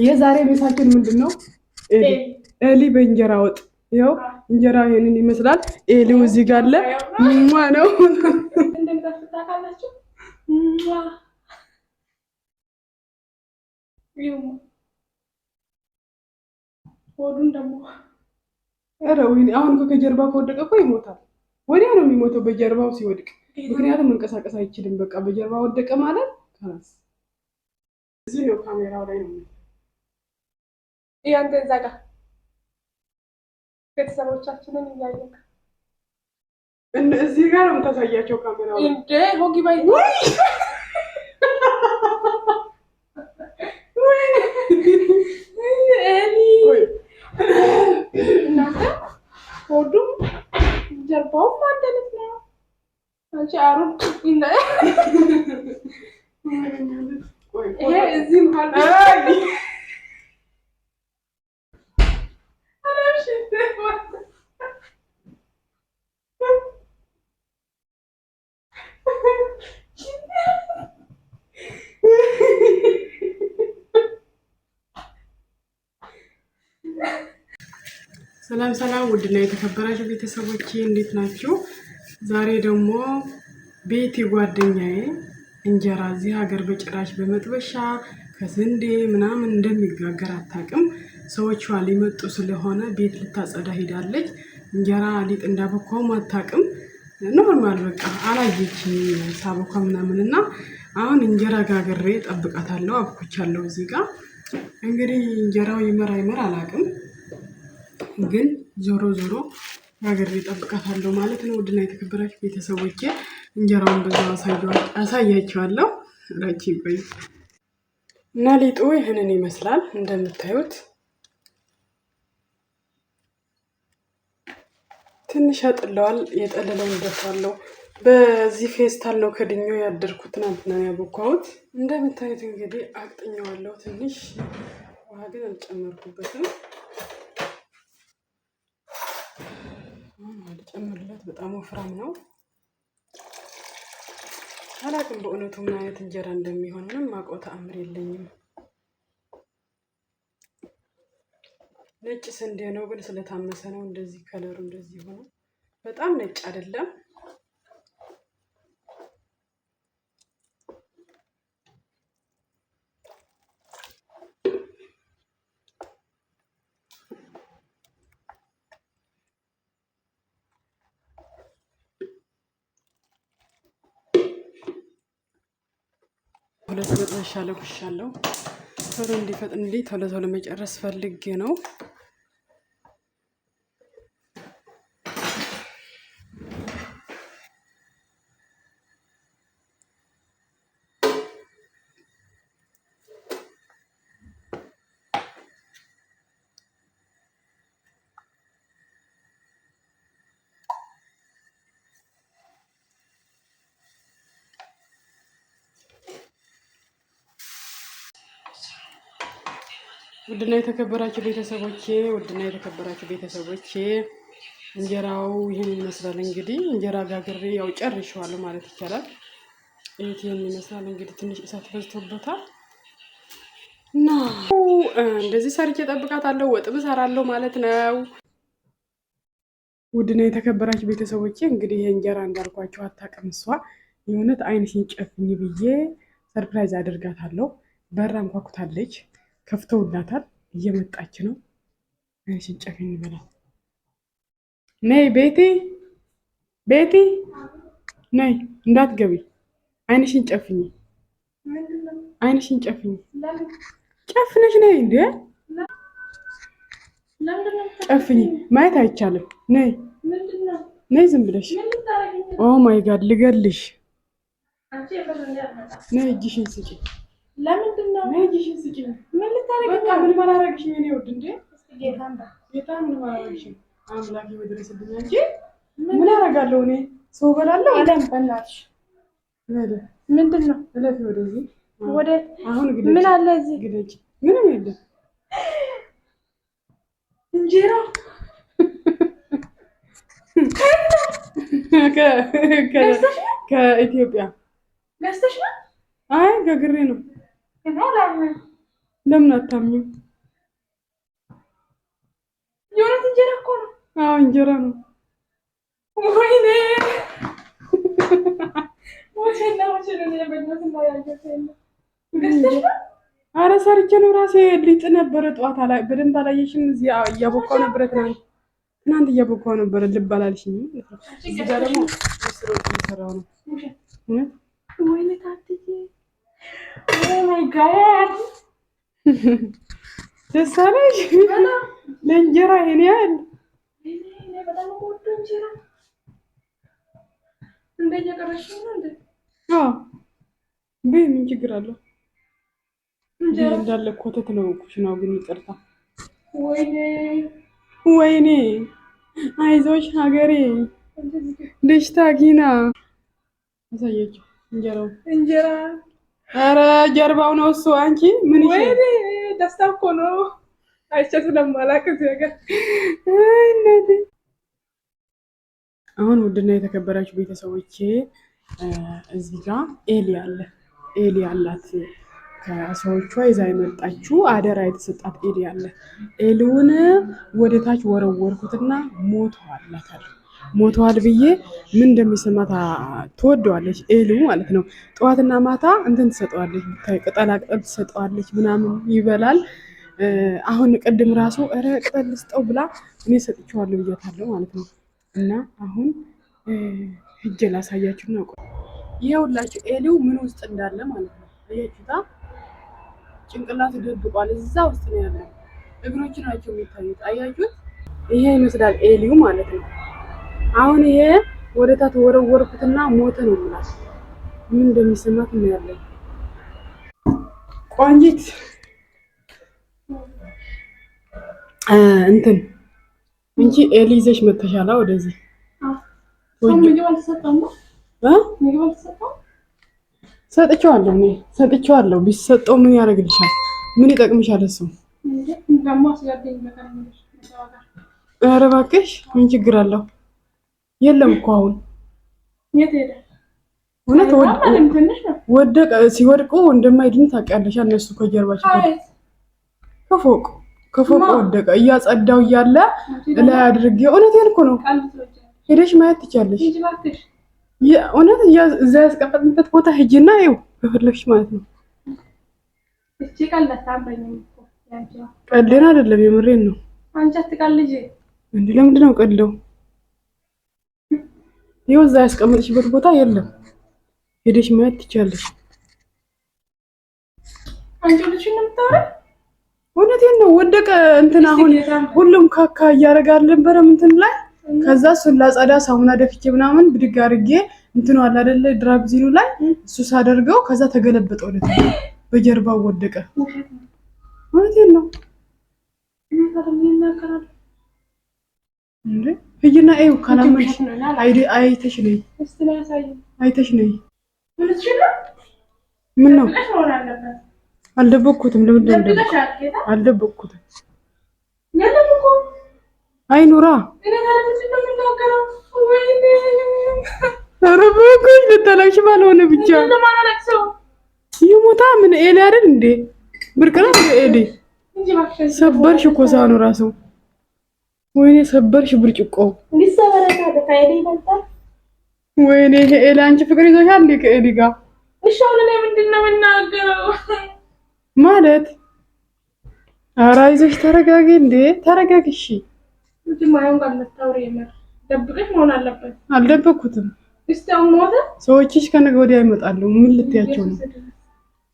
የዛሬ ምሳችን ምንድነው? ኤሊ በእንጀራ ወጥ። ያው እንጀራ ይሄንን ይመስላል። ኤሊው እዚህ ጋር አለ። ሟ ነው ሆዱን ደግሞ አሁን ከጀርባ ከወደቀ እኮ ይሞታል። ወዲያ ነው የሚሞተው በጀርባው ሲወድቅ። ምክንያቱም መንቀሳቀስ አይችልም። በቃ በጀርባ ወደቀ ማለት ከራስ እዚህ ነው ካሜራው ላይ ነው። ያንተ እዛ ጋር ቤተሰቦቻችንን እያየክ እዚህ ጋር ነው የምታሳያቸው ካሜራው እንደ ሆጊ ባይ እናንተ ሆዱም ጀርባውም አንደለት ነው። አንቺ አሩን ይሄ እዚህ ማለት ሰላም ሰላም፣ ውድና የተከበራችሁ ቤተሰቦቼ እንዴት ናችሁ? ዛሬ ደግሞ ቤቲ ጓደኛዬ እንጀራ እዚህ ሀገር በጭራሽ በመጥበሻ ከስንዴ ምናምን እንደሚጋገር አታውቅም። ሰዎቿ ሊመጡ ስለሆነ ቤት ልታጸዳ ሄዳለች። እንጀራ ሊጥ እንዳቦካውም አታውቅም። ኖርማል በቃ አላየችኝ ሳቦካ ምናምን እና አሁን እንጀራ ጋግሬ ጠብቃታለሁ። አብኩቻለሁ እዚህ ጋር እንግዲህ እንጀራው ይመር አይመር አላውቅም፣ ግን ዞሮ ዞሮ ጋግሬ ጠብቃታለሁ ማለት ነው። ውድና የተከበራችሁ ቤተሰቦቼ እንጀራውን በዛው አሳያችኋለሁ። ራቺ ቆይ እና ሊጡ ይህንን ይመስላል እንደምታዩት። ትንሽ አጥለዋል። የጠለለውን ደፋለሁ። በዚህ ፌስታል ነው ከድኞ ያደርኩት ነው ያቦካሁት። እንደምታዩት እንግዲህ አቅጥኛዋለሁ። ትንሽ ውሃ ግን አልጨመርኩበትም። ልጨምርለት፣ በጣም ወፍራም ነው። አላውቅም በእውነቱ ምን አይነት እንጀራ እንደሚሆን። ምንም ማውቀው ተአምር የለኝም። ነጭ ስንዴ ነው ግን ስለታመሰ ነው እንደዚህ ከለሩ እንደዚህ ሆነ። በጣም ነጭ አይደለም። ሁለት መጥበሻ ለኩሻለሁ። ቶሎ እንዲፈጥንልኝ ቶሎ መጨረስ ፈልጌ ነው። ውድና የተከበራችሁ ቤተሰቦቼ እንጀራው ይሄን ይመስላል። እንግዲህ እንጀራ ጋግሬ ያው ጨርሼዋለሁ ማለት ይቻላል። ይሄን ይመስላል እንግዲህ ትንሽ እሳት በዝቶበታል እና እንደዚህ ሰርቼ እጠብቃታለሁ። ወጥም እሰራለሁ ማለት ነው። ውድና የተከበራችሁ ቤተሰቦቼ እንግዲህ ይሄ እንጀራ እንዳልኳችሁ አታውቅም እሷ። የእውነት ዓይንሽን ጨፍኝ ብዬ ሰርፕራይዝ አድርጋታለሁ። በራ አንኳኩታለች። ከፍተውላታል። እየመጣች ነው። ዓይንሽን ጨፍኝ ይበላል። ነይ ቤቲ ነይ፣ እንዳትገቢ። ዓይንሽን ጨፍኝ፣ ዓይንሽን ጨፍኝ። ጨፍነሽ ነይ እንዴ! ጨፍኝ፣ ማየት አይቻልም። ነይ ነይ፣ ዝም ብለሽ። ኦ ማይ ጋድ ልገልሽ። ነይ እጅሽን ስጪ። ለምንድነው ነይጂሽን ስጪ? ምን ልታረጊ? በቃ ምን ማላረግሽ የኔ ወድ እንዴ? ጌታ ምን ማላረግሽ? አምላኬ ወድረስልኝ እንጂ ምን አረጋለሁ እኔ? ሰው በላለሁ አለም በእናትሽ። ምንድነው? እለፊ ወደዚህ ወደ አሁን ግዴ ምን አለ እዚህ? ግዴ ምንም የለም። እንጀራ ከኢትዮጵያ ገዝተሽ ነው? አይ ጋግሬ ነው። ለምን አታምኚም? የሆነት እንጀራ እኮ ነው። አዎ እንጀራ ነው። ወይኔ ወቸና ኧረ ሰርቼ ነው ራሴ። ሊጥ ነበረ ጠዋት በደንብ አላየሽም? እዚህ እያቦካው ነበረ ትናንት እያቦካው ነበረ። ልብ አላልሽኝም? እዚህ ጋር ደግሞ ምስር ወጥ እየሰራሁ ነው። ወይኔ ታትዬ ኦ ማይ ጋድ ደስ አለሽ? ለእንጀራ ይሄን ያህል በጣም ወዶ እንጀራ እንደኛ ቀረሽ ነው እንዴ? አዎ ምን ችግር አለው? እንዳለ ኮተት ነው ኩሽናው። ግን ይቅርታ። ወይኔ አይዞሽ ሀገሬ ደስታ ጊና አሳየችው እንጀራ። ኧረ ጀርባው ነው እሱ። አንቺ ምን ይሄ? ወይኔ ደስታ እኮ ነው። አይቻት ለማላቅ ነገር አሁን ውድና የተከበራችሁ ቤተሰቦቼ እዚህ ጋር ኤሊ አላት። ከሰዎቿ ይዛ የመጣችው አደራ የተሰጣት ኤሊ አለ። ኤሊውን ወደታች ወረወርኩትና ሞተዋል ብዬ ምን እንደሚሰማት ትወደዋለች ኤሊው ማለት ነው። ጠዋትና ማታ እንትን ትሰጠዋለች፣ ቅጠላ ቅጠል ትሰጠዋለች ምናምን ይበላል። አሁን ቅድም ራሱ ኧረ ቅጠል ልስጠው ብላ እኔ ሰጥቼዋለሁ ብያታለሁ ማለት ነው። እና አሁን ሂጅ ላሳያችሁ ነው። ይኸውላችሁ ኤሊው ምን ውስጥ እንዳለ ማለት ነው። አያችሁታ? ጭንቅላቱ ደብቋል፣ እዛ ውስጥ ነው ያለው። እግሮቹ ናቸው የሚታዩት። አያችሁት? ይሄ ይመስላል ኤሊው ማለት ነው። አሁን ይሄ ወደታች ወረወርኩትና ሞተ ነው ማለት ምን እንደሚሰማት ነው ያለው። ቆንጂት እንትን እንጂ ኤሊ ይዘሽ መተሻላ ወደዚህ ሰጥቼዋለሁ። ቢሰጠው ምን ያደርግልሻል? ምን ይጠቅምሻል? እሱ ኧረ እባክሽ ምን ችግር አለው? የለም እኮ አሁን እውነት ወደቀ። ሲወድቁ እንደማይድን ታውቂያለሽ። እነሱ ከጀርባቸው ከፎቅ ወደቀ። እያጸዳው እያለ ላይ አድርጌ እውነቴን እኮ ነው። ሄደሽ ማየት ትቻለሽ። እውነት እዛ ያስቀመጥንበት ቦታ ሂጂና ይኸው ከፈለግሽ ማለት ነው። ቀልዴን አይደለም የምሬን ነው። እንዴ ለምንድን ነው ቀልደው? ይኸው እዛ ያስቀመጥሽበት ቦታ የለም። ሄደሽ ማየት ትቻለሽ። እውነቴን ነው። ወደቀ እንትን አሁን ሁሉም ካካ እያደረጋል ነበረ እንትን ላይ። ከዛ እሱን ላጸዳ ሳሙና ደፍቼ ምናምን ብድግ አድርጌ እንትኑ አለ አይደለ ድራብዚኑ ላይ እሱ ሳደርገው ከዛ ተገለበጠ ወደታ በጀርባው ወደቀ። እውነቴን ነው። እንዴ ሂጂና ይኸው ካላመንሽ አይተሽ ነይ። ምን ነው አልደበኩትም። ለምን አልደበኩትም? አይኑራ አረበኩኝ ልታላሽ ባልሆነ ብቻ ይሞታ። ምን ኤሊ አይደል እንዴ? ብርቅና ኤሊ ሰበርሽ እኮ ሳኑ ራሱ። ወይኔ ሰበርሽ ብርጭቆ። ወይኔ ኤሊ አንቺ ፍቅር ይዞሻል እንዴ ከኤሊ ጋር? እሺ አሁን እኔ ምንድነው የምናገረው ማለት? ኧረ አይዞሽ ተረጋጊ እንዴ ተረጋጊ። እሺ ማየውን ጋር መታወሪ የመር ደብቀሽ መሆን አለበት። አልደበኩትም። እስታው ሞተ። ሰዎችሽ ከነገ ወዲያ ይመጣሉ። ምን ልትያቸው ነው?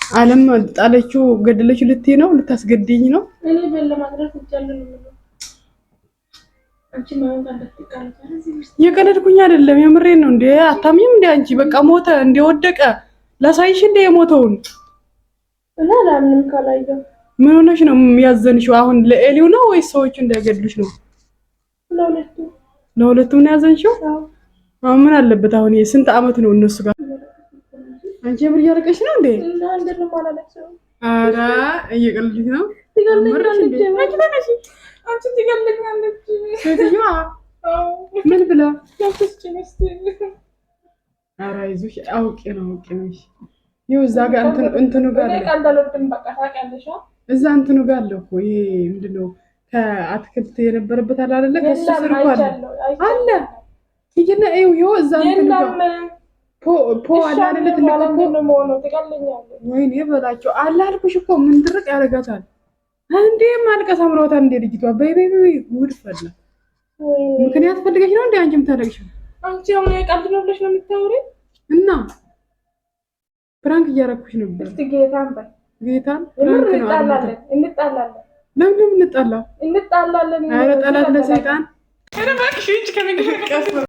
ዓለም ጣለችው ገደለችው ልትይ ነው? ልታስገድኝ ነው? እኔ በለ ማድረግ ይቻላል ነው። አንቺ ማየውን ጋር ደብቀሽ የቀለድኩኝ አይደለም የምሬን ነው። እንዴ አታምኝም እንዴ አንቺ? በቃ ሞተ እንደ ወደቀ ላሳይሽ እንደ የሞተውን እና ለምን ካላየው ምን ሆነሽ ነው የሚያዘንሽው? አሁን ለኤሊው ነው ወይስ ሰዎቹ እንዳይገድሉሽ ነው? ለሁለቱም ነው ያዘንሽው? አሁን ምን አለበት? አሁን የስንት አመት ነው እነሱ ጋር? አንቺ የምር እያለቀሽ ነው እንዴ? እና እንደምን ማለት ነው? ኧረ እየቀለድሽ ነው። አንቺ ትገለኛለች ሴትዮዋ። ምን ብላ? ኧረ አይዞሽ አውቄ ነው። ይኸው እዛ ጋር እንትኑ ጋር እኔ ቀልድ አልወድም። በቃ ታውቂያለሽ። እዛ እንትኑ ጋር አለ እኮ ይሄ ምንድነው ከአትክልት የነበረበት አለ አይደለ? ከሱ ስር እኮ አለ ይሄና ይሄው እዛ እንትኑ ጋር ፖ አለ አይደለ? ትልቅ ወይኔ በላቸው አለ አልኩሽ እኮ ምን ድርቅ ያደርጋታል እንዴ? ማልቀስ አምሮታል እንዴ ልጅቷ? በይ ጉድ ፈላ። ምክንያት ፈልገሽ ነው እንዴ አንቺም ታለቅሽ? አንቺ አሁን ቀልድ ነው ብለሽ ነው የምታወሪው? እና ፕራንክ እያደረኩሽ ነበር። እስቲ ጌታን በይ ጌታን ፕራንክ ነው አይደል? እንጣላለን። ለምን እንጣላለን? ኧረ ጠላት ለሰይጣን። ኧረ እባክሽ እንጂ ከምን